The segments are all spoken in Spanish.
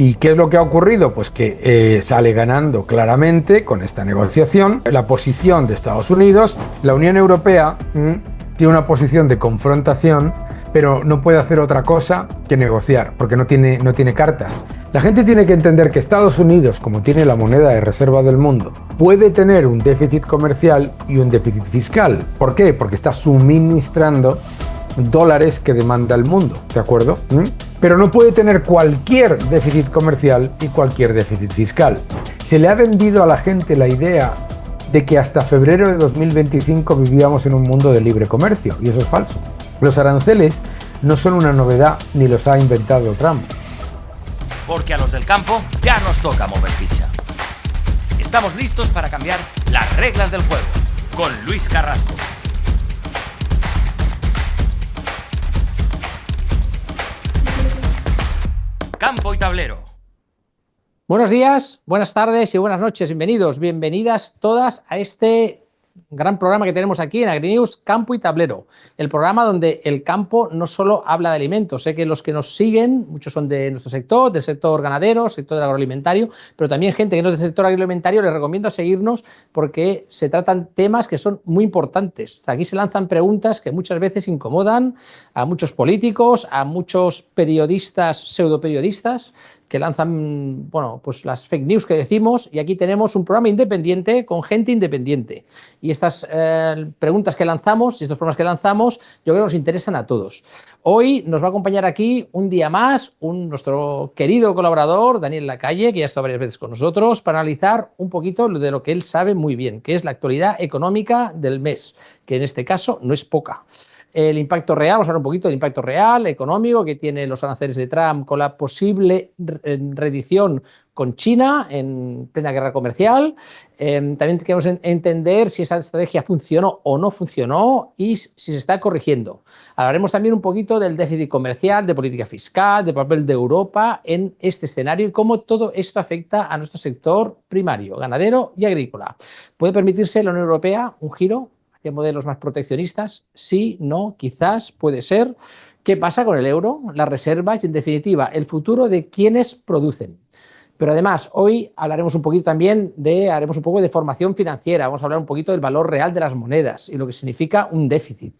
¿Y qué es lo que ha ocurrido? Pues que sale ganando claramente con esta negociación la posición de Estados Unidos. La Unión Europea tiene una posición de confrontación, pero no puede hacer otra cosa que negociar, porque no tiene cartas. La gente tiene que entender que Estados Unidos, como tiene la moneda de reserva del mundo, puede tener un déficit comercial y un déficit fiscal. ¿Por qué? Porque está suministrando dólares que demanda el mundo, ¿de acuerdo? Pero no puede tener cualquier déficit comercial y cualquier déficit fiscal. Se le ha vendido a la gente la idea de que hasta febrero de 2025 vivíamos en un mundo de libre comercio, y eso es falso. Los aranceles no son una novedad ni los ha inventado Trump. Porque a los del campo ya nos toca mover ficha. Estamos listos para cambiar las reglas del juego con Luis Carrasco. Campo y Tablero. Buenos días, buenas tardes y buenas noches. Bienvenidos, bienvenidas todas a este gran programa que tenemos aquí en AgriNews, Campo y Tablero. El programa donde el campo no solo habla de alimentos. Sé que los que nos siguen, muchos son de nuestro sector, del sector ganadero, sector agroalimentario, pero también gente que no es del sector agroalimentario, les recomiendo seguirnos porque se tratan temas que son muy importantes. Aquí se lanzan preguntas que muchas veces incomodan a muchos políticos, a muchos periodistas, pseudoperiodistas, que lanzan, bueno, pues las fake news que decimos, y aquí tenemos un programa independiente con gente independiente. Y estas preguntas que lanzamos y estos programas que lanzamos, yo creo que nos interesan a todos. Hoy nos va a acompañar aquí un día más nuestro querido colaborador, Daniel Lacalle, que ya ha estado varias veces con nosotros, para analizar un poquito de lo que él sabe muy bien, que es la actualidad económica del mes, que en este caso no es poca. El impacto real, vamos a hablar un poquito del impacto real, económico, que tienen los aranceles de Trump con la posible reedición con China en plena guerra comercial. También queremos entender si esa estrategia funcionó o no funcionó y si se está corrigiendo. Hablaremos también un poquito del déficit comercial, de política fiscal, del papel de Europa en este escenario y cómo todo esto afecta a nuestro sector primario, ganadero y agrícola. ¿Puede permitirse la Unión Europea un giro de modelos más proteccionistas? Sí, no, quizás, puede ser. ¿Qué pasa con el euro, las reservas y, en definitiva, el futuro de quienes producen? Pero además, hoy hablaremos un poquito también haremos un poco de formación financiera, vamos a hablar un poquito del valor real de las monedas y lo que significa un déficit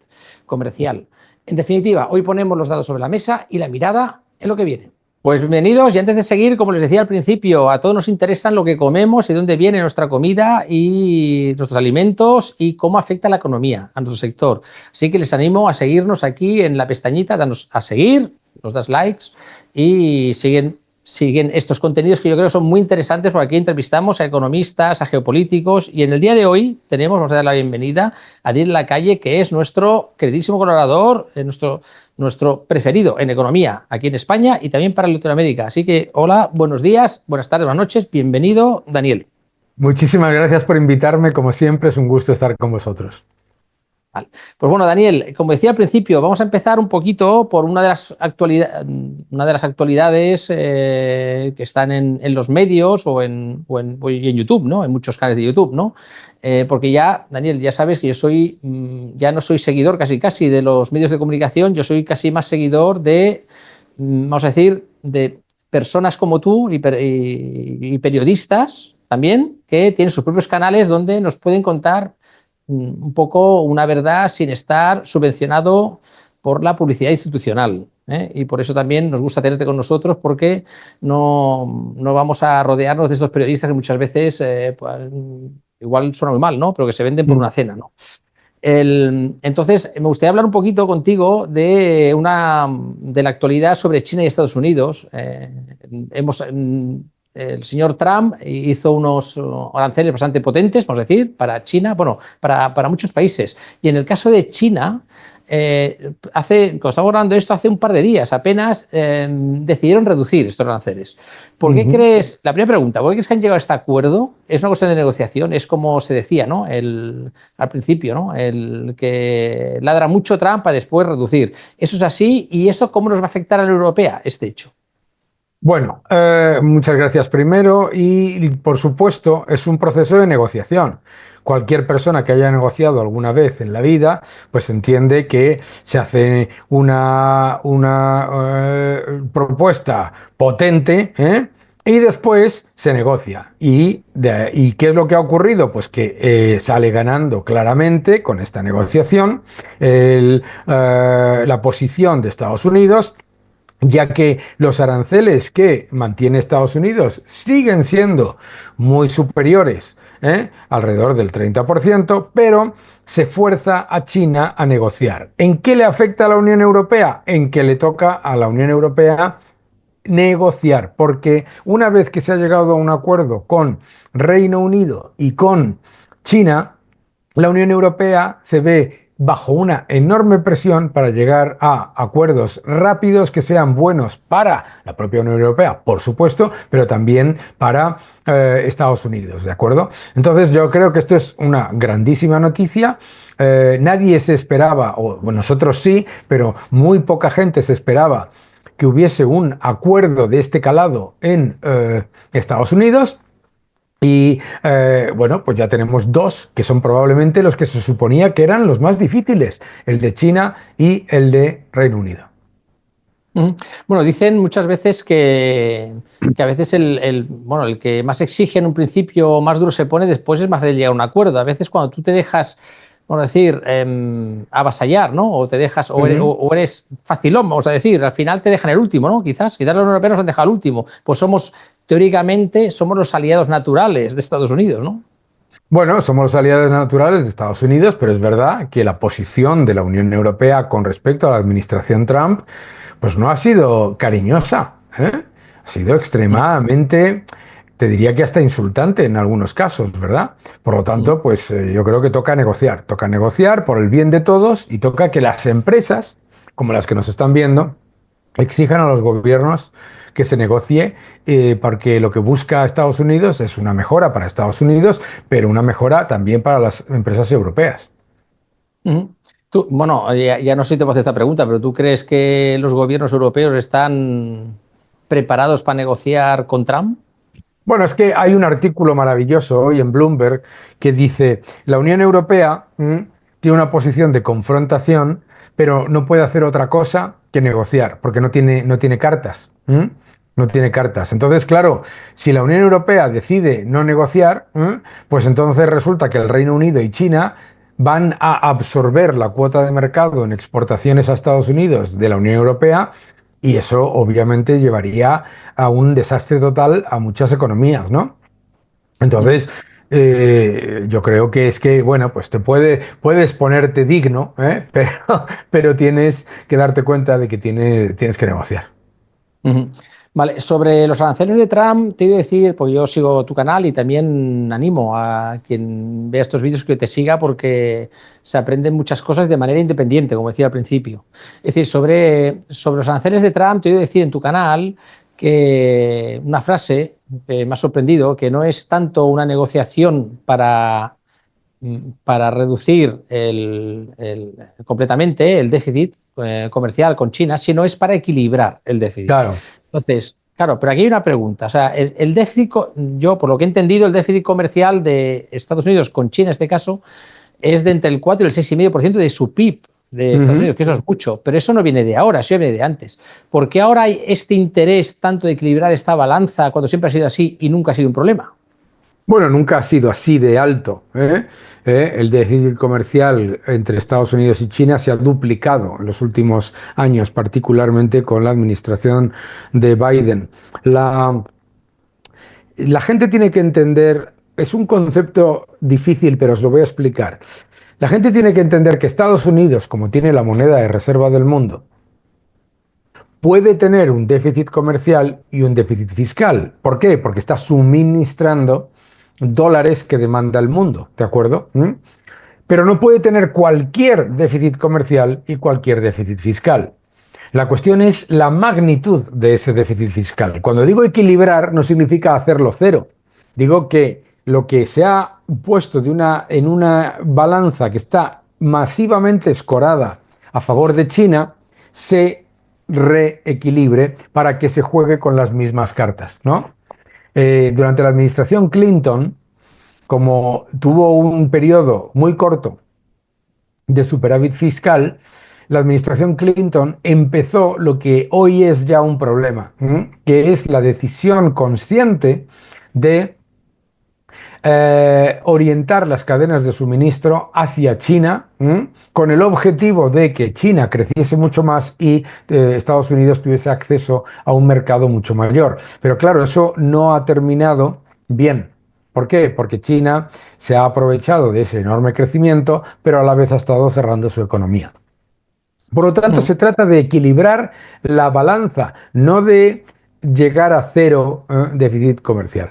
comercial. En definitiva, hoy ponemos los datos sobre la mesa y la mirada en lo que viene. Pues bienvenidos, y antes de seguir, como les decía al principio, a todos nos interesa lo que comemos y dónde viene nuestra comida y nuestros alimentos y cómo afecta la economía a nuestro sector. Así que les animo a seguirnos aquí en la pestañita, danos a seguir, nos das likes y siguen estos contenidos que yo creo son muy interesantes, porque aquí entrevistamos a economistas, a geopolíticos, y en el día de hoy vamos a dar la bienvenida a Daniel Lacalle, que es nuestro queridísimo colaborador, nuestro preferido en economía aquí en España y también para Latinoamérica. Así que hola, buenos días, buenas tardes, buenas noches, bienvenido, Daniel. Muchísimas gracias por invitarme, como siempre es un gusto estar con vosotros. Vale. Pues bueno, Daniel, como decía al principio, vamos a empezar un poquito por una de las actualidades que están en los medios o en YouTube, ¿no? En muchos canales de YouTube, ¿no? Porque ya, Daniel, ya sabes que yo ya no soy seguidor casi de los medios de comunicación, yo soy casi más seguidor de, vamos a decir, de personas como tú y periodistas también, que tienen sus propios canales donde nos pueden contar un poco una verdad sin estar subvencionado por la publicidad institucional, ¿eh? Y por eso también nos gusta tenerte con nosotros, porque no vamos a rodearnos de estos periodistas que muchas veces pues, igual suena muy mal, ¿no? Pero que se venden por una cena, ¿no? Entonces, me gustaría hablar un poquito contigo de la actualidad sobre China y Estados Unidos. El señor Trump hizo unos aranceles bastante potentes, vamos a decir, para China, bueno, para muchos países. Y en el caso de China, cuando estamos hablando de esto hace un par de días, apenas decidieron reducir estos aranceles. ¿Por qué crees? La primera pregunta, ¿por qué crees que han llegado a este acuerdo? Es una cuestión de negociación, es como se decía, ¿no? Al principio, ¿no? El que ladra mucho Trump para después reducir. ¿Eso es así? ¿Y eso cómo nos va a afectar a la Unión Europea, este hecho? Bueno, muchas gracias primero y por supuesto es un proceso de negociación. Cualquier persona que haya negociado alguna vez en la vida, pues entiende que se hace una propuesta potente, ¿eh? Y después se negocia. ¿Y qué es lo que ha ocurrido? Pues que sale ganando claramente con esta negociación la posición de Estados Unidos, ya que los aranceles que mantiene Estados Unidos siguen siendo muy superiores, alrededor del 30%, pero se fuerza a China a negociar. ¿En qué le afecta a la Unión Europea? En que le toca a la Unión Europea negociar, porque una vez que se ha llegado a un acuerdo con Reino Unido y con China, la Unión Europea se ve bajo una enorme presión para llegar a acuerdos rápidos que sean buenos para la propia Unión Europea, por supuesto, pero también para Estados Unidos, ¿de acuerdo? Entonces yo creo que esto es una grandísima noticia. Nadie se esperaba, o bueno, nosotros sí, pero muy poca gente se esperaba que hubiese un acuerdo de este calado en Estados Unidos. Y bueno, pues ya tenemos dos que son probablemente los que se suponía que eran los más difíciles, el de China y el de Reino Unido. Ujú. Bueno, dicen muchas veces que a veces bueno, el que más exige en un principio, más duro se pone, después es más de llegar a un acuerdo. A veces cuando tú te dejas, vamos a decir, avasallar, ¿no? O te dejas, o eres facilón, vamos a decir, al final te dejan el último, ¿no? Quizás los europeos nos han dejado el último. Pues teóricamente, somos los aliados naturales de Estados Unidos, ¿no? Bueno, somos los aliados naturales de Estados Unidos, pero es verdad que la posición de la Unión Europea con respecto a la administración Trump, pues no ha sido cariñosa, ¿eh? Ha sido extremadamente, te diría que hasta insultante en algunos casos, ¿verdad? Por lo tanto, pues yo creo que toca negociar por el bien de todos y toca que las empresas, como las que nos están viendo, exijan a los gobiernos que se negocie, porque lo que busca Estados Unidos es una mejora para Estados Unidos, pero una mejora también para las empresas europeas. Ujú. Bueno, ya no sé si te puedo hacer esta pregunta, pero ¿tú crees que los gobiernos europeos están preparados para negociar con Trump? Bueno, es que hay un artículo maravilloso hoy en Bloomberg que dice, la Unión Europea tiene una posición de confrontación, pero no puede hacer otra cosa que negociar, porque no tiene cartas. No tiene cartas. Entonces, claro, si la Unión Europea decide no negociar, pues entonces resulta que el Reino Unido y China van a absorber la cuota de mercado en exportaciones a Estados Unidos de la Unión Europea, y eso obviamente llevaría a un desastre total a muchas economías, ¿no? Entonces, yo creo que es que, bueno, pues puedes ponerte digno, pero tienes que darte cuenta de que tienes que negociar. Ujú. Vale, sobre los aranceles de Trump, te iba a decir, porque yo sigo tu canal y también animo a quien vea estos vídeos que te siga porque se aprenden muchas cosas de manera independiente, como decía al principio. Es decir, sobre los aranceles de Trump, te iba a decir en tu canal que una frase que me ha sorprendido, que no es tanto una negociación para reducir completamente el déficit comercial con China, sino es para equilibrar el déficit. Claro. Entonces, claro, pero aquí hay una pregunta. O sea, el déficit, yo por lo que he entendido, el déficit comercial de Estados Unidos con China, en este caso, es de entre el 4 y el 6,5% de su PIB de Estados Unidos, que eso es mucho, pero eso no viene de ahora, eso viene de antes. ¿Por qué ahora hay este interés tanto de equilibrar esta balanza cuando siempre ha sido así y nunca ha sido un problema? Bueno, nunca ha sido así de alto, ¿eh? El déficit comercial entre Estados Unidos y China se ha duplicado en los últimos años, particularmente con la administración de Biden. La gente tiene que entender, es un concepto difícil, pero os lo voy a explicar. La gente tiene que entender que Estados Unidos, como tiene la moneda de reserva del mundo, puede tener un déficit comercial y un déficit fiscal. ¿Por qué? Porque está suministrando dólares que demanda el mundo, ¿de acuerdo? Pero no puede tener cualquier déficit comercial y cualquier déficit fiscal. La cuestión es la magnitud de ese déficit fiscal. Cuando digo equilibrar, no significa hacerlo cero. Digo que lo que se ha puesto en una balanza que está masivamente escorada a favor de China, se reequilibre para que se juegue con las mismas cartas, ¿no? Durante la administración Clinton, como tuvo un periodo muy corto de superávit fiscal, la administración Clinton empezó lo que hoy es ya un problema, que es la decisión consciente de orientar las cadenas de suministro hacia China, con el objetivo de que China creciese mucho más y Estados Unidos tuviese acceso a un mercado mucho mayor. Pero claro, eso no ha terminado bien. ¿Por qué? Porque China se ha aprovechado de ese enorme crecimiento, pero a la vez ha estado cerrando su economía. Por lo tanto, se trata de equilibrar la balanza, no de llegar a cero déficit comercial.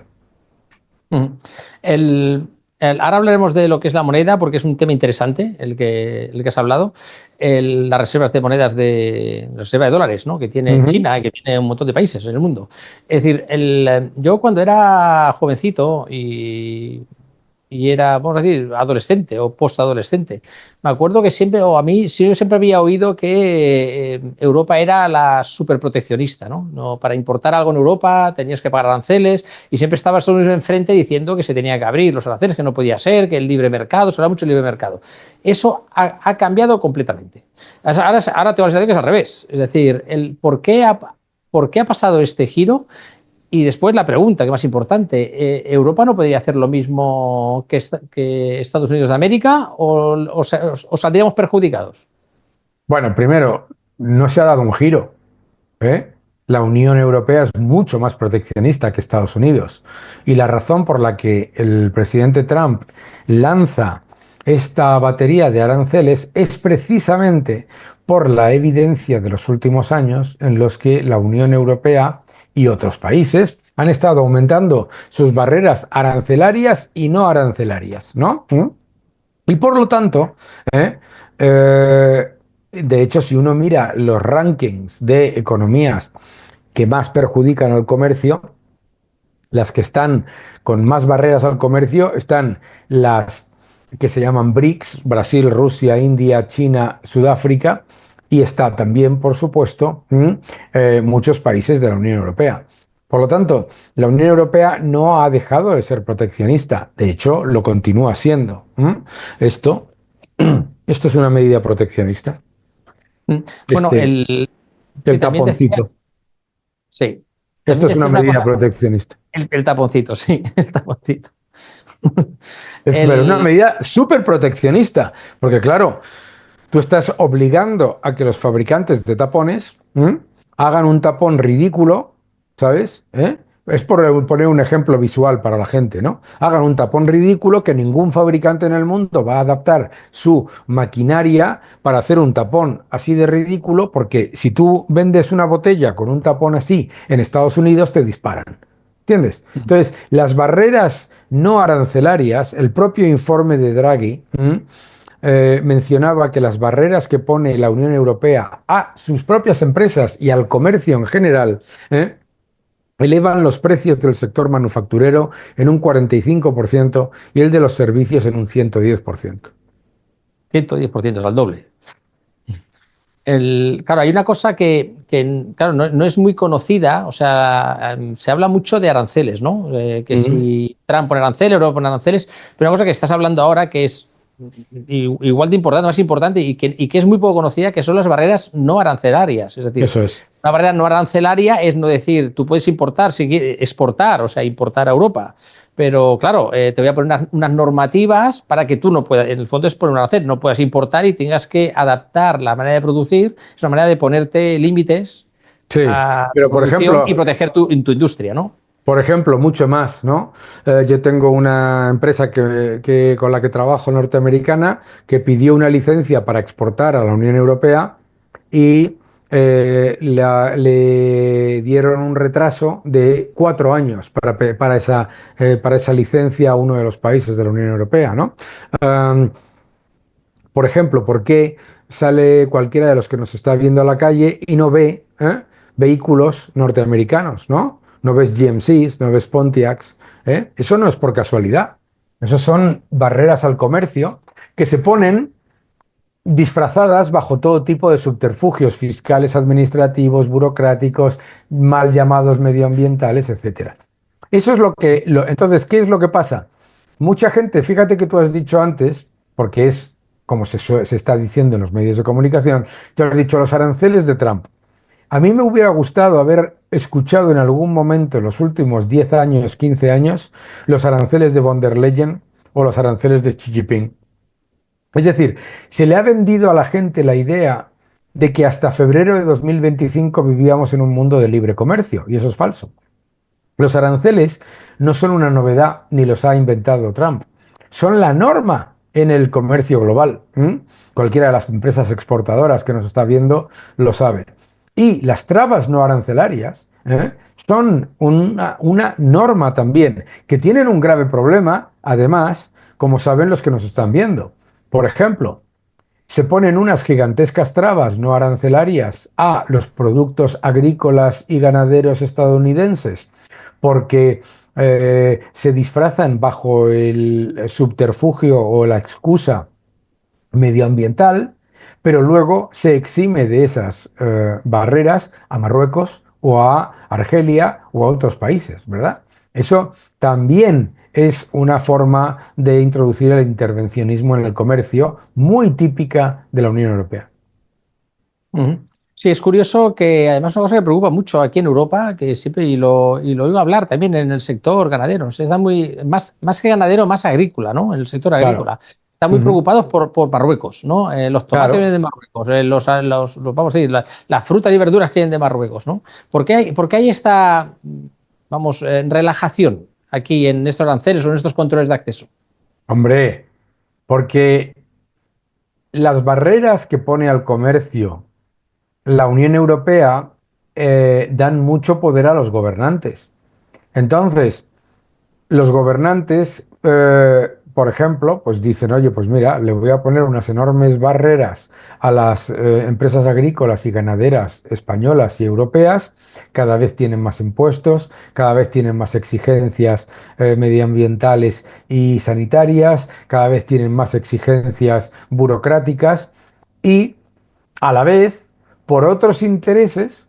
Ahora hablaremos de lo que es la moneda, porque es un tema interesante el que has hablado. Las reservas de monedas reserva de dólares, ¿no? Que tiene China y que tiene un montón de países en el mundo. Es decir, yo cuando era jovencito y era, vamos a decir, adolescente o postadolescente, me acuerdo que siempre, o a mí, yo siempre había oído que Europa era la superproteccionista, ¿no? No, para importar algo en Europa tenías que pagar aranceles y siempre estaba Estados Unidos enfrente diciendo que se tenía que abrir los aranceles, que no podía ser, que el libre mercado, se habla mucho del libre mercado. Eso ha cambiado completamente. Ahora te voy a decir que es al revés. Es decir, ¿por qué ha pasado este giro? Y después la pregunta, que es más importante, ¿Europa no podría hacer lo mismo que Estados Unidos de América o saldríamos perjudicados? Bueno, primero, no se ha dado un giro, ¿eh? La Unión Europea es mucho más proteccionista que Estados Unidos. Y la razón por la que el presidente Trump lanza esta batería de aranceles es precisamente por la evidencia de los últimos años en los que la Unión Europea y otros países han estado aumentando sus barreras arancelarias y no arancelarias, ¿no? Y por lo tanto, de hecho, si uno mira los rankings de economías que más perjudican al comercio, las que están con más barreras al comercio están las que se llaman BRICS, Brasil, Rusia, India, China, Sudáfrica, y está también, por supuesto, muchos países de la Unión Europea. Por lo tanto, la Unión Europea no ha dejado de ser proteccionista, de hecho, lo continúa siendo. Esto es una medida proteccionista. Bueno, el taponcito. Decías, sí. Esto es una medida proteccionista. El taponcito, sí, el taponcito. Pero una medida súper proteccionista, porque claro, tú estás obligando a que los fabricantes de tapones hagan un tapón ridículo, ¿sabes? Es por poner un ejemplo visual para la gente, ¿no? Hagan un tapón ridículo que ningún fabricante en el mundo va a adaptar su maquinaria para hacer un tapón así de ridículo, porque si tú vendes una botella con un tapón así en Estados Unidos te disparan. ¿Entiendes? Entonces, las barreras no arancelarias, el propio informe de Draghi mencionaba que las barreras que pone la Unión Europea a sus propias empresas y al comercio en general, elevan los precios del sector manufacturero en un 45% y el de los servicios en un 110%. 110%, es al doble. Claro, hay una cosa que claro, no es muy conocida, o sea, se habla mucho de aranceles, ¿no? Que si Trump pone aranceles, Europa pone aranceles, pero una cosa que estás hablando ahora que es igual de importante, más importante y que es muy poco conocida, que son las barreras no arancelarias. Es decir, eso es. Una barrera no arancelaria es no decir, tú puedes importar, si quieres, exportar, o sea, importar a Europa. Pero claro, te voy a poner unas normativas para que tú no puedas, en el fondo es poner un arancel, no puedas importar y tengas que adaptar la manera de producir. Es una manera de ponerte límites a pero por ejemplo, y proteger tu industria, ¿no? Por ejemplo, mucho más, ¿no? Yo tengo una empresa con la que trabajo norteamericana que pidió una licencia para exportar a la Unión Europea y le dieron un retraso de 4 años para esa licencia a uno de los países de la Unión Europea, ¿no? Por ejemplo, ¿por qué sale cualquiera de los que nos está viendo a la calle y no ve vehículos norteamericanos, ¿no? No ves GMCs, no ves Pontiacs, Eso no es por casualidad. Eso son barreras al comercio que se ponen disfrazadas bajo todo tipo de subterfugios fiscales, administrativos, burocráticos, mal llamados medioambientales, etcétera. Eso es entonces, ¿qué es lo que pasa? Mucha gente, fíjate que tú has dicho antes, porque es como se está diciendo en los medios de comunicación, te has dicho los aranceles de Trump. A mí me hubiera gustado haber escuchado en algún momento en los últimos 10 años, 15 años, los aranceles de von der Leyen o los aranceles de Xi Jinping. Es decir, se le ha vendido a la gente la idea de que hasta febrero de 2025 vivíamos en un mundo de libre comercio, y eso es falso. Los aranceles no son una novedad ni los ha inventado Trump, son la norma en el comercio global. Cualquiera de las empresas exportadoras que nos está viendo lo sabe. Y las trabas no arancelarias son una norma también, que tienen un grave problema, además, como saben los que nos están viendo. Por ejemplo, se ponen unas gigantescas trabas no arancelarias a los productos agrícolas y ganaderos estadounidenses porque se disfrazan bajo el subterfugio o la excusa medioambiental, pero luego se exime de esas barreras a Marruecos o a Argelia o a otros países, ¿verdad? Eso también es una forma de introducir el intervencionismo en el comercio muy típica de la Unión Europea. Ujú. Sí, es curioso que además una cosa que preocupa mucho aquí en Europa, que siempre, y lo oigo hablar también en el sector ganadero, se está más que ganadero, más agrícola, ¿no? En el sector Claro. agrícola. Están muy preocupados por Marruecos, ¿no? Los tomates Claro. vienen de Marruecos, vamos a decir, las frutas y verduras que vienen de Marruecos, ¿no? ¿Por qué hay esta, vamos, relajación aquí en estos aranceles o en estos controles de acceso? Hombre, porque las barreras que pone al comercio la Unión Europea dan mucho poder a los gobernantes. Entonces, los gobernantes, por ejemplo, pues dicen, oye, pues mira, le voy a poner unas enormes barreras a las empresas agrícolas y ganaderas españolas y europeas, cada vez tienen más impuestos, cada vez tienen más exigencias medioambientales y sanitarias, cada vez tienen más exigencias burocráticas y a la vez por otros intereses,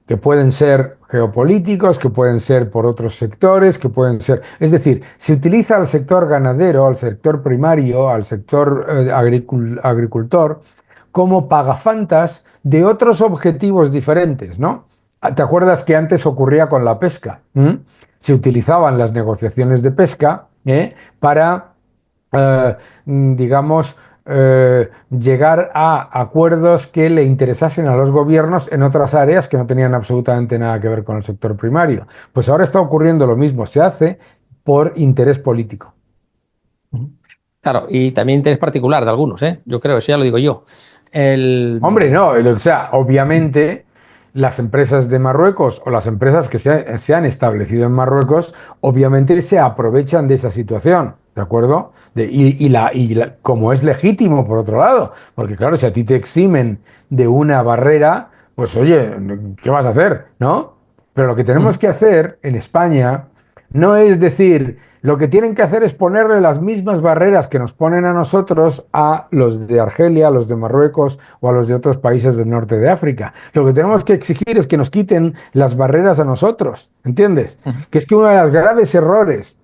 que pueden ser geopolíticos, que pueden ser por otros sectores, que pueden ser... Es decir, se utiliza al sector ganadero, al sector primario, al sector agricultor, como pagafantas de otros objetivos diferentes, ¿no? ¿Te acuerdas que antes ocurría con la pesca? Se utilizaban las negociaciones de pesca para digamos, llegar a acuerdos que le interesasen a los gobiernos en otras áreas que no tenían absolutamente nada que ver con el sector primario. Pues ahora está ocurriendo lo mismo, se hace por interés político. Claro, y también interés particular de algunos, ¿eh? Yo creo, eso ya lo digo yo. Hombre, no, o sea, obviamente las empresas de Marruecos o las empresas que se han establecido en Marruecos, obviamente se aprovechan de esa situación, ¿de acuerdo? Como es legítimo, por otro lado, porque claro, si a ti te eximen de una barrera, pues oye, ¿qué vas a hacer? ¿No? Pero lo que tenemos que hacer en España no es decir, lo que tienen que hacer es ponerle las mismas barreras que nos ponen a nosotros a los de Argelia, a los de Marruecos o a los de otros países del norte de África. Lo que tenemos que exigir es que nos quiten las barreras a nosotros, ¿entiendes? Que es que uno de los graves errores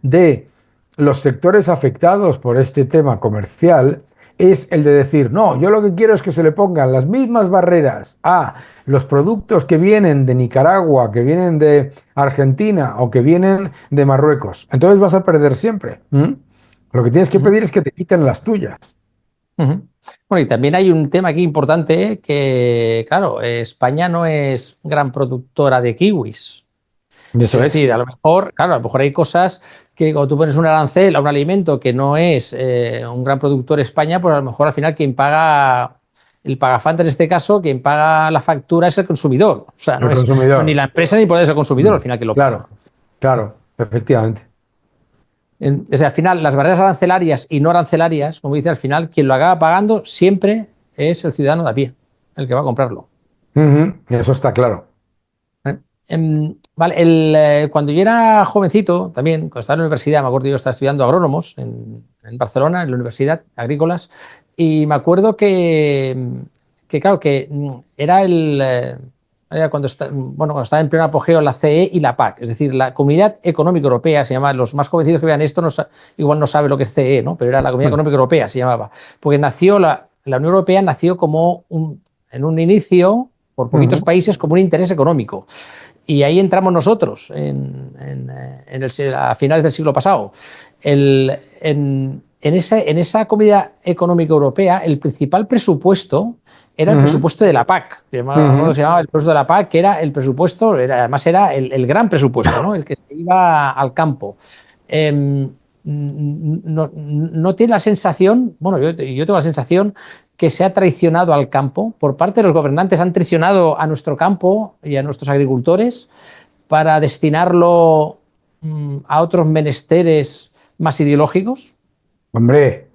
de los sectores afectados por este tema comercial es el de decir, no, yo lo que quiero es que se le pongan las mismas barreras a los productos que vienen de Nicaragua, que vienen de Argentina o que vienen de Marruecos. Entonces vas a perder siempre. Lo que tienes que pedir es que te quiten las tuyas. Bueno, y también hay un tema aquí importante que, claro, España no es gran productora de kiwis. Eso Es es. decir, a lo mejor hay cosas que cuando tú pones un arancel a un alimento que no es un gran productor España, pues a lo mejor al final quien paga el pagafanta en este caso, quien paga la factura es el consumidor. O sea, El no es ni consumidor. la empresa ni por eso el consumidor al final que lo paga. Claro, efectivamente. O sea, al final, las barreras arancelarias y no arancelarias, como dice, al final, quien lo acaba pagando siempre es el ciudadano de a pie, el que va a comprarlo. Eso está claro. Vale, cuando yo era jovencito, también, cuando estaba en la universidad, me acuerdo que yo estaba estudiando agrónomos en Barcelona, en la Universidad Agrícolas, Y me acuerdo que claro, que era era cuando estaba en pleno apogeo la CE y la PAC, es decir, la Comunidad Económica Europea se llama, los más convencidos que vean esto igual no saben lo que es CE, ¿no? Pero era la Comunidad Económica Europea, se llamaba, porque la Unión Europea nació como en un inicio, por poquitos países, como un interés económico. Y ahí entramos nosotros a finales del siglo pasado. En esa Comunidad Económica Europea, el principal presupuesto era el presupuesto de la PAC. Se llamaba el presupuesto de la PAC, que era el presupuesto, además era el gran presupuesto, ¿no? El que se iba al campo. No tiene la sensación, bueno, yo tengo la sensación que se ha traicionado al campo, por parte de los gobernantes han traicionado a nuestro campo y a nuestros agricultores para destinarlo a otros menesteres más ideológicos. Hombre,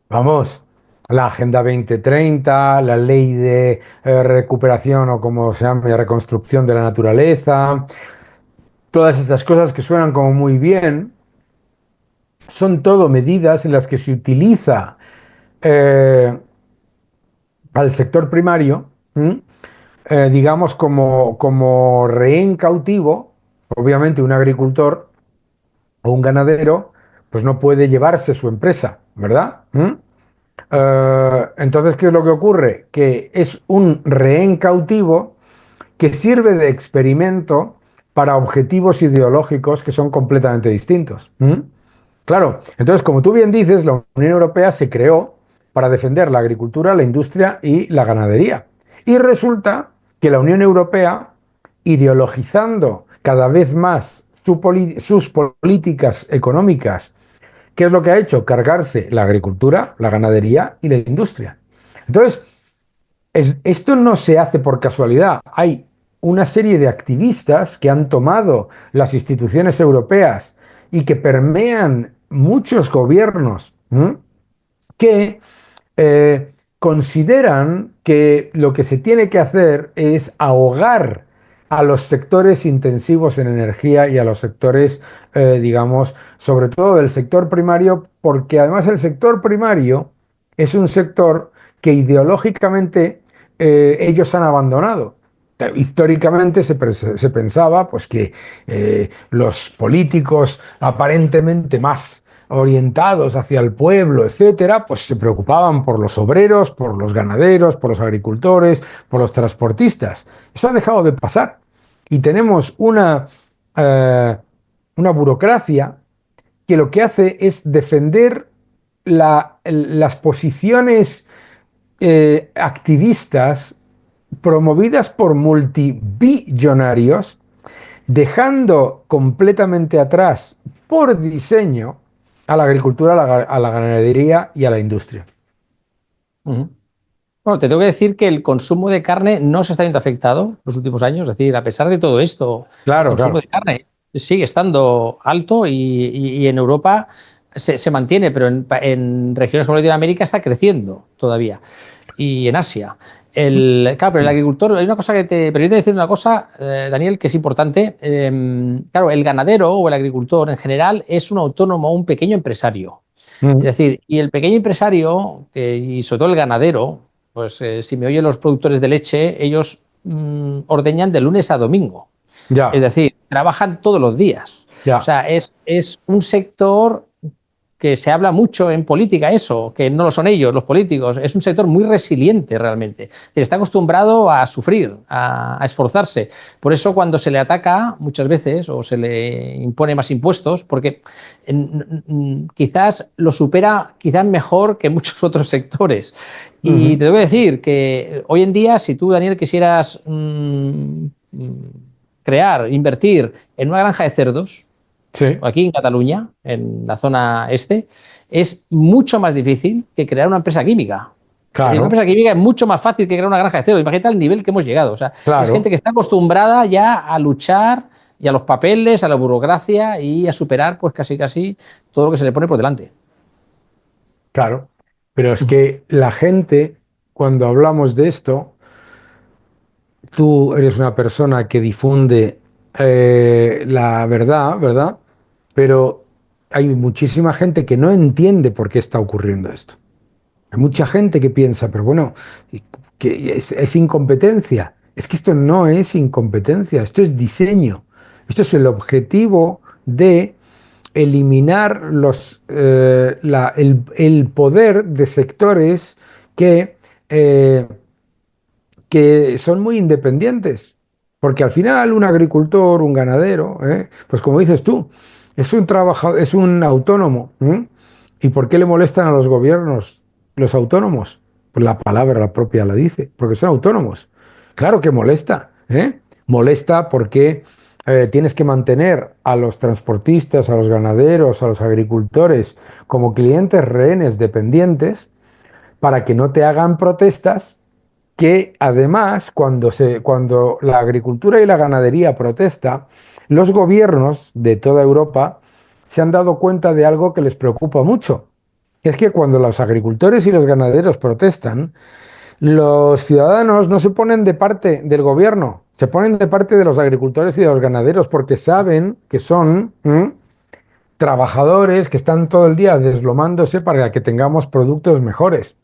vamos, la Agenda 2030, la ley de recuperación o como se llama, reconstrucción de la naturaleza, todas estas cosas que suenan como muy bien, son todo medidas en las que se utiliza eh, al sector primario, digamos, como rehén cautivo. Obviamente un agricultor o un ganadero pues no puede llevarse su empresa, ¿verdad? Entonces, ¿qué es lo que ocurre? Que es un rehén cautivo que sirve de experimento para objetivos ideológicos que son completamente distintos. Claro, entonces, como tú bien dices, la Unión Europea se creó para defender la agricultura, la industria y la ganadería. Y resulta que la Unión Europea, ideologizando cada vez más sus políticas económicas, ¿qué es lo que ha hecho? Cargarse la agricultura, la ganadería y la industria. Entonces, esto no se hace por casualidad. Hay una serie de activistas que han tomado las instituciones europeas y que permean muchos gobiernos, que consideran que lo que se tiene que hacer es ahogar a los sectores intensivos en energía y a los sectores, digamos, sobre todo del sector primario, porque además el sector primario es un sector que ideológicamente ellos han abandonado. Históricamente se pensaba pues, que los políticos aparentemente más orientados hacia el pueblo, etcétera, pues se preocupaban por los obreros, por los ganaderos, por los agricultores, por los transportistas. Eso ha dejado de pasar. Y tenemos una burocracia que lo que hace es defender las posiciones activistas promovidas por multibillonarios, dejando completamente atrás, por diseño, a la agricultura, a la ganadería y a la industria. Bueno, te tengo que decir que el consumo de carne no se está viendo afectado en los últimos años. Es decir, a pesar de todo esto, Claro, el consumo claro. de carne sigue estando alto y en Europa se mantiene, pero en regiones como Latinoamérica está creciendo todavía. Y en Asia. Claro, pero el agricultor, hay una cosa que te permite decir una cosa, Daniel, que es importante. Claro, el ganadero o el agricultor en general es un autónomo, un pequeño empresario. Es decir, y el pequeño empresario, y sobre todo el ganadero, pues si me oyen los productores de leche, ellos ordeñan de lunes a domingo. Ya, Es decir, trabajan todos los días. ya. O sea, es un sector que se habla mucho en política, eso, que no lo son ellos, los políticos. Es un sector muy resiliente realmente. Está acostumbrado a sufrir, a esforzarse. Por eso cuando se le ataca muchas veces o se le impone más impuestos, porque quizás lo supera quizás mejor que muchos otros sectores. Y te tengo que decir que hoy en día, si tú, Daniel, quisieras invertir en una granja de cerdos, Sí. aquí en Cataluña, en la zona este, es mucho más difícil que crear una empresa química. Es decir, una Claro, empresa química es mucho más fácil que crear una granja de cerdos. Imagínate el nivel que hemos llegado. O sea, es claro, gente que está acostumbrada ya a luchar y a los papeles, a la burocracia y a superar pues casi todo lo que se le pone por delante. claro. Pero es que la gente, cuando hablamos de esto, tú eres una persona que difunde la verdad, ¿verdad? Pero hay muchísima gente que no entiende por qué está ocurriendo esto. Hay mucha gente que piensa, pero bueno, que es incompetencia. Es que esto no es incompetencia, esto es diseño. Esto es el objetivo de eliminar el poder de sectores que, eh, que son muy independientes. Porque al final un agricultor, un ganadero, pues como dices tú, es un trabajador, es un autónomo. ¿Y por qué le molestan a los gobiernos los autónomos? Pues la palabra la propia la dice, porque son autónomos. Claro que molesta, ¿eh? Molesta porque tienes que mantener a los transportistas, a los ganaderos, a los agricultores como clientes rehenes dependientes para que no te hagan protestas que además cuando la agricultura y la ganadería protesta, los gobiernos de toda Europa se han dado cuenta de algo que les preocupa mucho. Es que cuando los agricultores y los ganaderos protestan, los ciudadanos no se ponen de parte del gobierno, se ponen de parte de los agricultores y de los ganaderos porque saben que son trabajadores que están todo el día deslomándose para que tengamos productos mejores.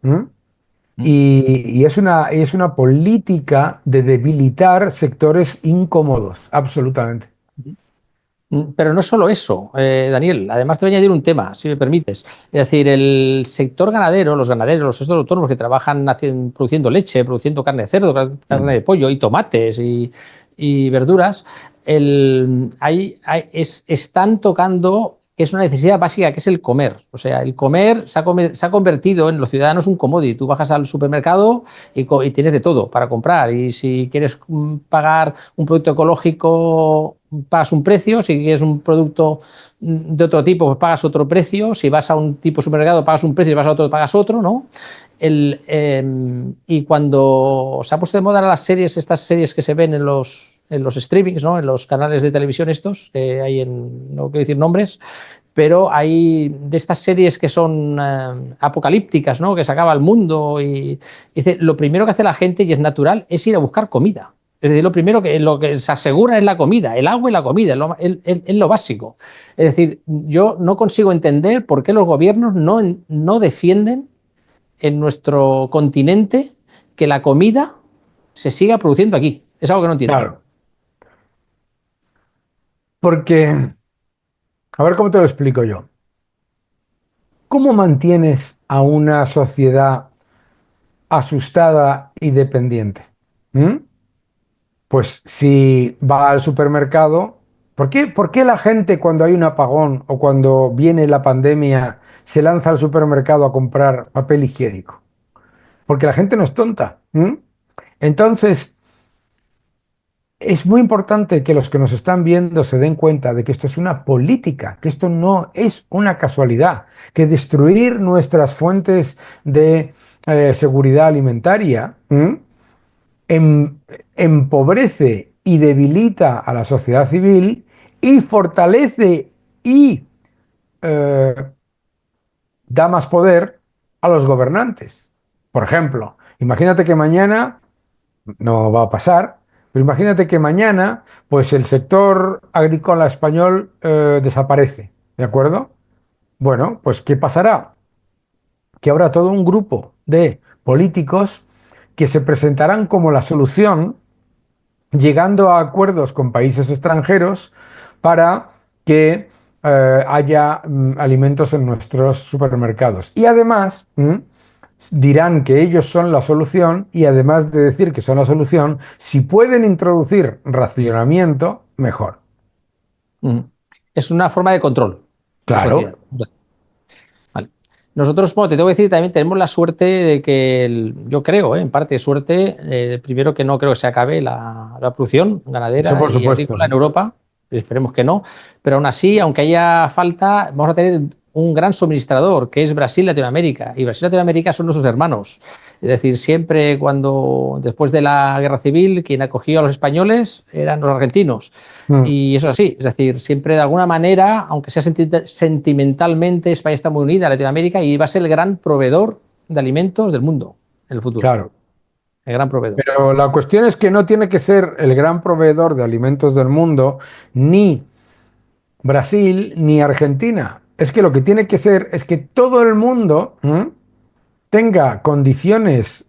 Y es una política de debilitar sectores incómodos, absolutamente. Pero no solo eso, Daniel. Además, te voy a añadir un tema, si me permites. Es decir, el sector ganadero, los ganaderos, los sectores autónomos que trabajan produciendo leche, produciendo carne de cerdo, carne de pollo y tomates y verduras, están tocando que es una necesidad básica, que es el comer. O sea, el comer se ha convertido en los ciudadanos un commodity. Tú bajas al supermercado y tienes de todo para comprar. Y si quieres pagar un producto ecológico, pagas un precio. Si quieres un producto de otro tipo, pues pagas otro precio. Si vas a un tipo de supermercado, pagas un precio. Si vas a otro, pagas otro, ¿no? Y cuando se ha puesto de moda las series, estas series que se ven en los streamings, ¿no? En los canales de televisión estos, que hay no quiero decir nombres, pero hay de estas series que son apocalípticas, ¿no? Que se acaba el mundo y dice, lo primero que hace la gente, y es natural, es ir a buscar comida. Es decir, lo que se asegura es la comida, el agua y la comida, es lo básico. Es decir, yo no consigo entender por qué los gobiernos no defienden en nuestro continente que la comida se siga produciendo aquí. Es algo que no entiendo. Claro, porque, a ver cómo te lo explico yo. ¿Cómo mantienes a una sociedad asustada y dependiente? ¿Mm? Pues si va al supermercado, por qué la gente cuando hay un apagón o cuando viene la pandemia se lanza al supermercado a comprar papel higiénico? Porque la gente no es tonta. Entonces, es muy importante que los que nos están viendo se den cuenta de que esto es una política, que esto no es una casualidad, que destruir nuestras fuentes de seguridad alimentaria em- empobrece y debilita a la sociedad civil y fortalece y eh, da más poder a los gobernantes. Por ejemplo, imagínate que mañana, no va a pasar, pero imagínate que mañana, pues el sector agrícola español desaparece, ¿de acuerdo? Bueno, pues ¿qué pasará? Que habrá todo un grupo de políticos que se presentarán como la solución, llegando a acuerdos con países extranjeros para que haya alimentos en nuestros supermercados. Y además dirán que ellos son la solución y además de decir que son la solución, si pueden introducir racionamiento, mejor. Mm. Es una forma de control de la sociedad. Claro, Vale. Nosotros, bueno, te tengo que decir, también tenemos la suerte de que, yo creo, en parte suerte, primero que no creo que se acabe la producción eso ganadera por y supuesto. agrícola en Europa, esperemos que no, pero aún así, aunque haya falta, vamos a tener un gran suministrador, que es Brasil y Latinoamérica, y Brasil y Latinoamérica son nuestros hermanos. Es decir, siempre después de la guerra civil, quien acogió a los españoles eran los argentinos. Mm, Y eso es así, es decir, siempre de alguna manera, aunque sea sentimentalmente, España está muy unida a Latinoamérica y va a ser el gran proveedor de alimentos del mundo en el futuro. claro. El gran proveedor. Pero la cuestión es que no tiene que ser el gran proveedor de alimentos del mundo, ni Brasil, ni Argentina. Es que lo que tiene que ser es que todo el mundo tenga condiciones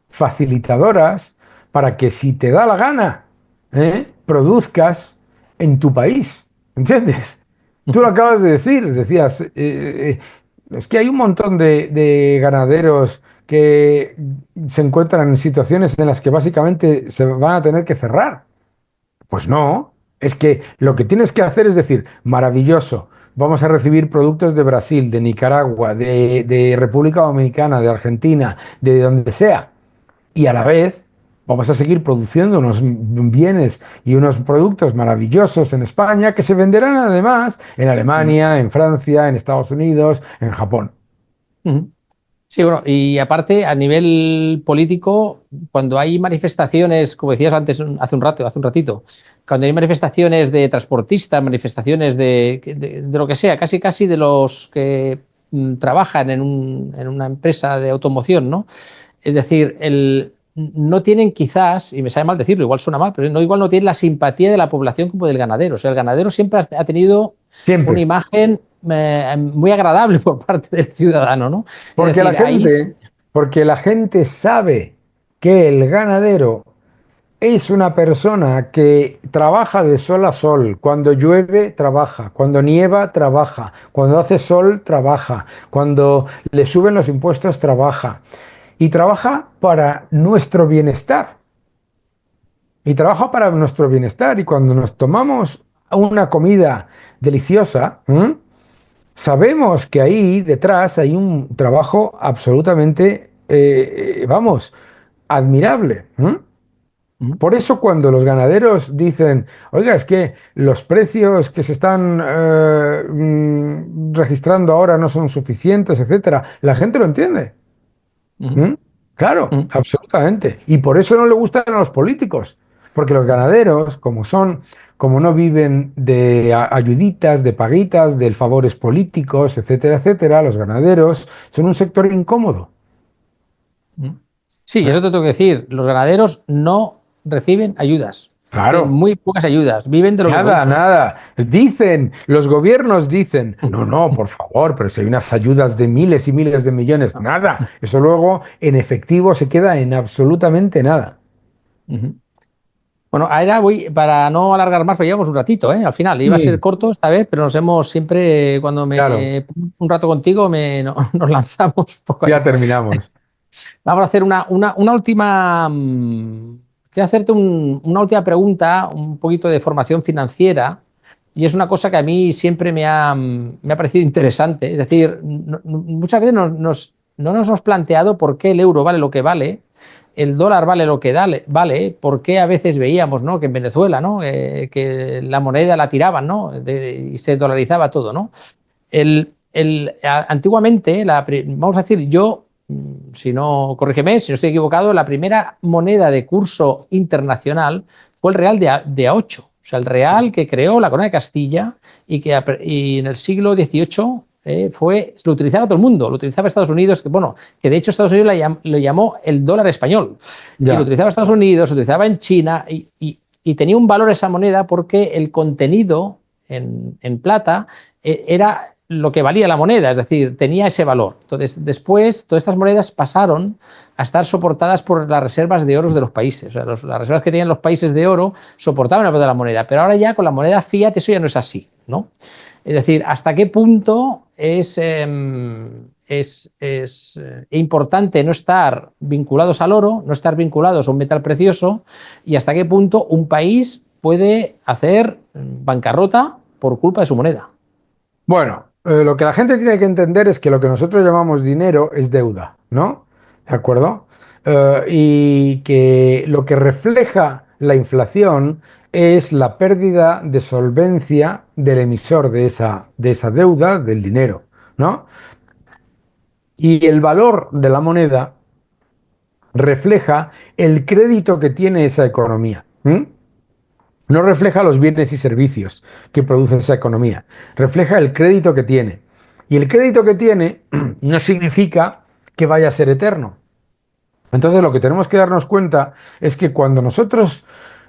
facilitadoras para que si te da la gana, produzcas en tu país, ¿entiendes? Tú lo acabas de decir, decías, es que hay un montón de ganaderos que se encuentran en situaciones en las que básicamente se van a tener que cerrar. Pues no, es que lo que tienes que hacer es decir, maravilloso, vamos a recibir productos de Brasil, de Nicaragua, de República Dominicana, de Argentina, de donde sea, y a la vez vamos a seguir produciendo unos bienes y unos productos maravillosos en España que se venderán además en Alemania, en Francia, en Estados Unidos, en Japón. Ujú. Sí, bueno, y aparte, a nivel político, cuando hay manifestaciones, como decías antes, hace un ratito, cuando hay manifestaciones de transportistas, manifestaciones de lo que sea, casi de los que trabajan en una empresa de automoción, ¿no? Es decir, no tienen quizás, y me sabe mal decirlo, igual suena mal, pero igual no tienen la simpatía de la población como del ganadero. O sea, el ganadero siempre ha tenido una Siempre. imagen muy agradable por parte del ciudadano, ¿no? Es Porque la decir, ahí. gente, porque la gente sabe que el ganadero es una persona que trabaja de sol a sol. Cuando llueve, trabaja. Cuando nieva, trabaja. Cuando hace sol, trabaja. Cuando le suben los impuestos, trabaja. Y trabaja para nuestro bienestar. Y trabaja para nuestro bienestar. Y cuando nos tomamos una comida deliciosa, sabemos que ahí detrás hay un trabajo absolutamente, vamos, admirable. Ujú, Por eso cuando los ganaderos dicen, oiga, es que los precios que se están registrando ahora no son suficientes, etcétera, la gente lo entiende. ujú, ¿Mm? Claro, ujú. absolutamente. Y por eso no le gustan a los políticos, porque los ganaderos, como no viven de ayuditas, de paguitas, de favores políticos, etcétera, etcétera, los ganaderos son un sector incómodo. Ujú. Sí, eso te tengo que decir. Los ganaderos no reciben ayudas. Reciben Claro. muy pocas ayudas. Viven de lo que Nada, producen. nada. Dicen, los gobiernos dicen, no, no, por favor, pero si hay unas ayudas de miles y miles de millones, nada. Eso luego en efectivo se queda en absolutamente nada. Ujú. Bueno, ahora voy, para no alargar más, pero llevamos un ratito, ¿eh? Al final, iba a ser Sí, corto esta vez, pero nos hemos siempre, cuando claro, me un rato contigo, nos lanzamos un poco ya ahí. terminamos. Vamos a hacer una última. Quiero hacerte una última pregunta, un poquito de formación financiera, y es una cosa que a mí siempre me ha parecido interesante. Es decir, muchas veces no nos hemos planteado por qué el euro vale lo que vale, el dólar vale lo que vale, por qué a veces veíamos, ¿no?, que en Venezuela, ¿no?, que la moneda la tiraban, ¿no?, y se dolarizaba todo, ¿no? Antiguamente, vamos a decir, si no, corrígeme, si no estoy equivocado, la primera moneda de curso internacional fue el real de A8, o sea, el real que creó la corona de Castilla y en el siglo XVIII lo utilizaba todo el mundo, lo utilizaba Estados Unidos, que de hecho Estados Unidos lo llamó el dólar español, y lo Ya. utilizaba Estados Unidos, lo utilizaba en China, y tenía un valor esa moneda porque el contenido en plata era lo que valía la moneda, es decir, tenía ese valor. Entonces, después, todas estas monedas pasaron a estar soportadas por las reservas de oro de los países. O sea, las reservas que tenían los países de oro soportaban el valor de la moneda, pero ahora ya con la moneda fiat eso ya no es así, ¿no? Es decir, hasta qué punto es importante no estar vinculados al oro, no estar vinculados a un metal precioso, y hasta qué punto un país puede hacer bancarrota por culpa de su moneda. Bueno, lo que la gente tiene que entender es que lo que nosotros llamamos dinero es deuda, ¿no? ¿De acuerdo? Y que lo que refleja la inflación es la pérdida de solvencia del emisor de esa deuda, del dinero, ¿no? Y el valor de la moneda refleja el crédito que tiene esa economía. No refleja los bienes y servicios que produce esa economía, refleja el crédito que tiene. Y el crédito que tiene no significa que vaya a ser eterno. Entonces lo que tenemos que darnos cuenta es que cuando nosotros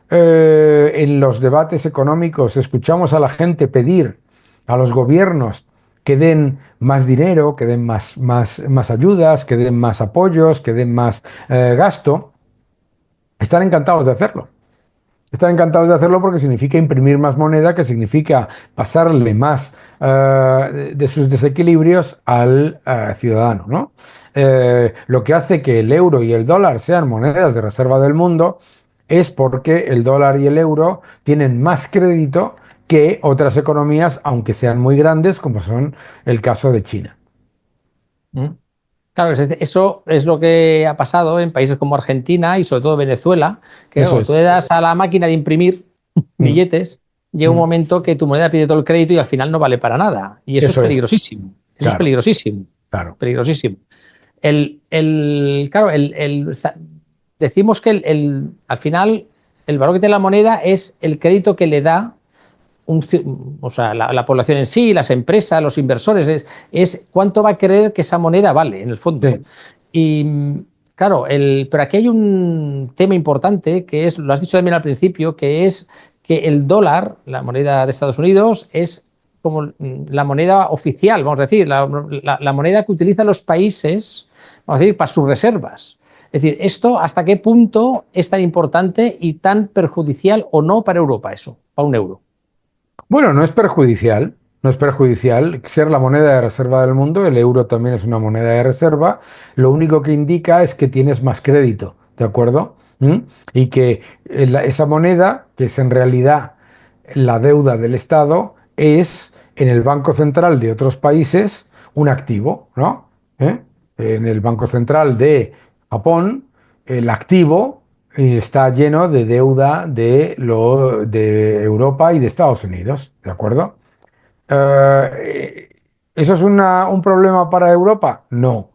en los debates económicos escuchamos a la gente pedir a los gobiernos que den más dinero, que den más ayudas, que den más apoyos, que den más gasto, están encantados de hacerlo. Están encantados de hacerlo porque significa imprimir más moneda, que significa pasarle más de sus desequilibrios al ciudadano, ¿no? Lo que hace que el euro y el dólar sean monedas de reserva del mundo es porque el dólar y el euro tienen más crédito que otras economías, aunque sean muy grandes, como son el caso de China. Claro, eso es lo que ha pasado en países como Argentina y sobre todo Venezuela, que cuando tú le das a la máquina de imprimir billetes, llega un momento que tu moneda pide todo el crédito y al final no vale para nada. Y eso es peligrosísimo. Eso es peligrosísimo. Claro. Peligrosísimo. Decimos que al final el valor que tiene la moneda es el crédito que le da la población en sí, las empresas, los inversores, es cuánto va a creer que esa moneda vale, en el fondo. Sí. Y claro, pero aquí hay un tema importante que es, lo has dicho también al principio, que es que el dólar, la moneda de Estados Unidos, es como la moneda oficial, vamos a decir, la moneda que utilizan los países, vamos a decir, para sus reservas. Es decir, ¿esto hasta qué punto es tan importante y tan perjudicial o no para Europa eso, para un euro? Bueno, no es perjudicial ser la moneda de reserva del mundo. El euro también es una moneda de reserva. Lo único que indica es que tienes más crédito, ¿de acuerdo? Y que esa moneda, que es en realidad la deuda del Estado, es en el Banco Central de otros países un activo, ¿no? En el Banco Central de Japón, el activo está lleno de deuda de Europa y de Estados Unidos, ¿de acuerdo? ¿Eso es un problema para Europa? No,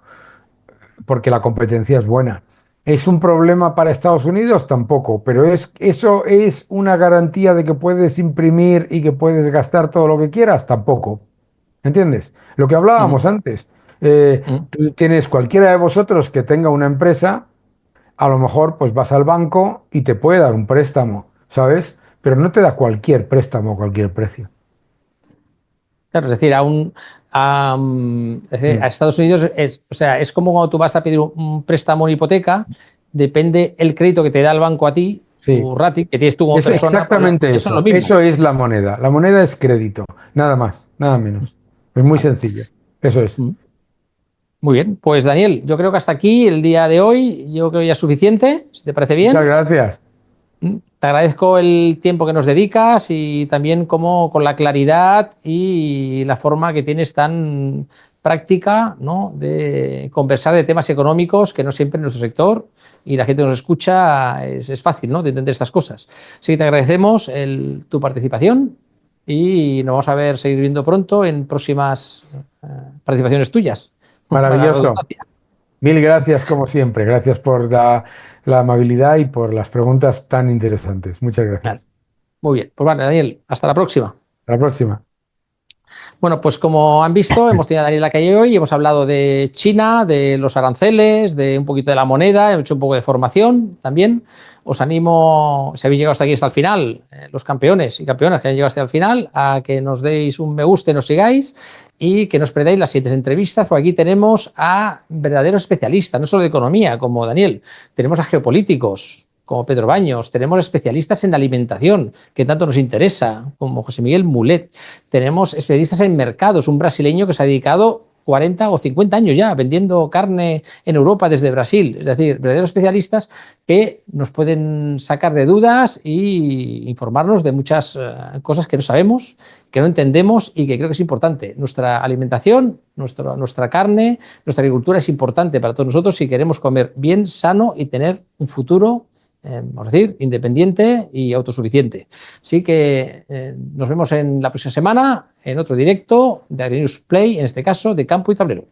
porque la competencia es buena. ¿Es un problema para Estados Unidos? Tampoco, pero ¿eso es una garantía de que puedes imprimir y que puedes gastar todo lo que quieras? Tampoco. ¿Entiendes? Lo que hablábamos antes. Tú tienes cualquiera de vosotros que tenga una empresa, a lo mejor pues vas al banco y te puede dar un préstamo, ¿sabes? Pero no te da cualquier préstamo a cualquier precio. Claro, es decir, a Estados Unidos es como cuando tú vas a pedir un préstamo, una hipoteca, depende el crédito que te da el banco a ti, tu rating, que tienes tú como persona. Exactamente eso. Es lo mismo. Eso es la moneda. La moneda es crédito, nada más, nada menos. Es muy sencillo. Eso es. Muy bien, pues Daniel, yo creo que hasta aquí el día de hoy, yo creo ya es suficiente, si te parece bien. Muchas gracias. Te agradezco el tiempo que nos dedicas y también como con la claridad y la forma que tienes tan práctica, ¿no?, de conversar de temas económicos que no siempre en nuestro sector y la gente que nos escucha es fácil, ¿no?, de entender estas cosas. Así que te agradecemos tu participación y nos vamos a seguir viendo pronto en próximas participaciones tuyas. Maravilloso. Mil gracias como siempre. Gracias por la amabilidad y por las preguntas tan interesantes. Muchas gracias. Muy bien. Pues vale, Daniel, hasta la próxima. Hasta la próxima. Bueno, pues como han visto, hemos tenido a Daniel Lacalle hoy y hemos hablado de China, de los aranceles, de un poquito de la moneda, hemos hecho un poco de formación también. Os animo, si habéis llegado hasta aquí, hasta el final, los campeones y campeonas que han llegado hasta el final, a que nos deis un me gusta y nos sigáis y que nos perdáis las siguientes entrevistas, porque aquí tenemos a verdaderos especialistas, no solo de economía, como Daniel, tenemos a geopolíticos, como Pedro Baños, tenemos especialistas en alimentación, que tanto nos interesa, como José Miguel Mulet, tenemos especialistas en mercados, un brasileño que se ha dedicado 40 o 50 años ya vendiendo carne en Europa desde Brasil, es decir, verdaderos especialistas que nos pueden sacar de dudas y informarnos de muchas cosas que no sabemos, que no entendemos y que creo que es importante. Nuestra alimentación, nuestra carne, nuestra agricultura es importante para todos nosotros si queremos comer bien, sano y tener un futuro vamos a decir, independiente y autosuficiente. Así que nos vemos en la próxima semana en otro directo de AgriNews Play, en este caso de Campo y Tablero.